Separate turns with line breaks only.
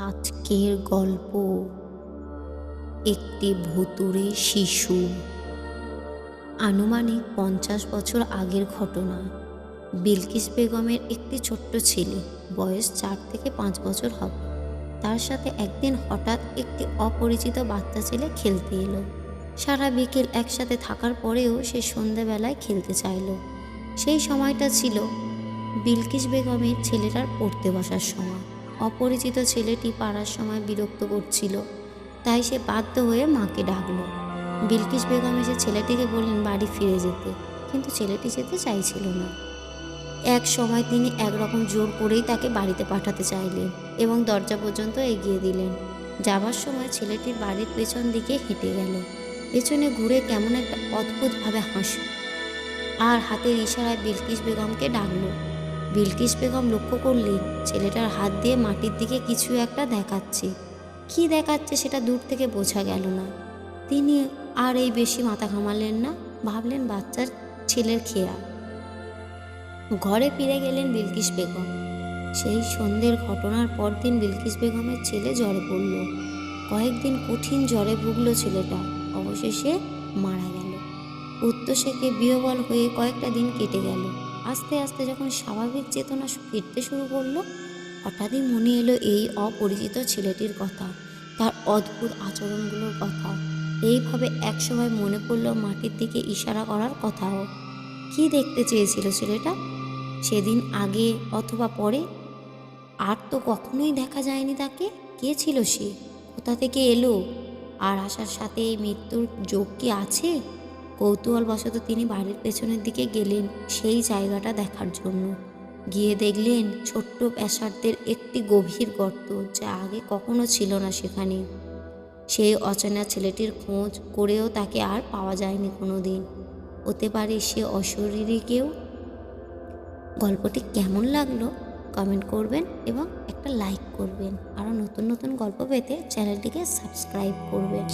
আজকের গল্প একটি ভুতুড়ে শিশু। আনুমানিক 50 বছর আগের ঘটনা। বিলকিস বেগমের একটি ছোট্ট ছেলে, বয়স 4 থেকে 5 বছর হবে। তার সাথে একদিন হঠাৎ একটি অপরিচিত বাচ্চা ছেলে খেলতে এলো। সারা বিকেল একসাথে থাকার পরেও সে সন্ধ্যাবেলায় খেলতে চাইল। সেই সময়টা ছিল বিলকিস বেগমের ছেলেটার পড়তে বসার সময়। অপরিচিত ছেলেটি পাড়ার সময় বিরক্ত করছিল, তাই সে বাধ্য হয়ে মাকে ডাকলো। বিলকিস বেগম এসে ছেলেটিকে বললেন বাড়ি ফিরে যেতে, কিন্তু ছেলেটি যেতে চাইছিল না। এক সময় তিনি একরকম জোর করেই তাকে বাড়িতে পাঠাতে চাইলেন এবং দরজা পর্যন্ত এগিয়ে দিলেন। যাবার সময় ছেলেটির বাড়ির পেছন দিকে হেঁটে গেল। পেছনে ঘুরে কেমন একটা অদ্ভুতভাবে হাসল আর হাতের ইশারায় বিলকিস বেগমকে ডাকলো। বিলকিস বেগম লক্ষ্য করলেন ছেলেটার হাত দিয়ে মাটির দিকে কিছু একটা দেখাচ্ছে। কি দেখাচ্ছে সেটা দূর থেকে বোঝা গেল না। তিনি আর এই বেশি মাথা ঘামালেন না, ভাবলেন বাচ্চার ছেলের খেয়া। ঘরে ফিরে গেলেন বিলকিস বেগম। সেই সন্ধ্যের ঘটনার পরদিন বিলকিস বেগমের ছেলে জ্বরে পড়ল। কয়েকদিন কঠিন জ্বরে ভুগল ছেলেটা, অবশেষে মারা গেল। উত্তর বিহ্বল হয়ে কয়েকটা দিন কেটে গেল। আস্তে আস্তে যখন স্বাভাবিক চেতনা ফিরতে শুরু করলো, হঠাৎই মনে এলো এই অপরিচিত ছেলেটির কথা, তার অদ্ভুত আচরণগুলোর কথা। এইভাবে একসময় মনে পড়ল মাটির দিকে ইশারা করার কথাও। কি দেখতে চেয়েছিল ছেলেটা সেদিন, আগে অথবা পরে? আর তো কখনোই দেখা যায়নি তাকে। কে ছিল সে? কোথা থেকে এলো? আর আসার সাথে এই মৃত্যুর যোগ কি আছে? কৌতূহলবশত তিনি বাড়ির পেছনের দিকে গেলেন সেই জায়গাটা দেখার জন্য। গিয়ে দেখলেন ছোট্ট প্যাসারদের একটি গভীর গর্ত, যা আগে কখনো ছিল না সেখানে। সেই অচেনা ছেলেটির খোঁজ করেও তাকে আর পাওয়া যায়নি কোনো দিন। হতে পারে সে অশরীরী কেউ। গল্পটি কেমন লাগলো কমেন্ট করবেন এবং একটা লাইক করবেন। আরও নতুন নতুন গল্প পেতে চ্যানেলটিকে সাবস্ক্রাইব করবেন।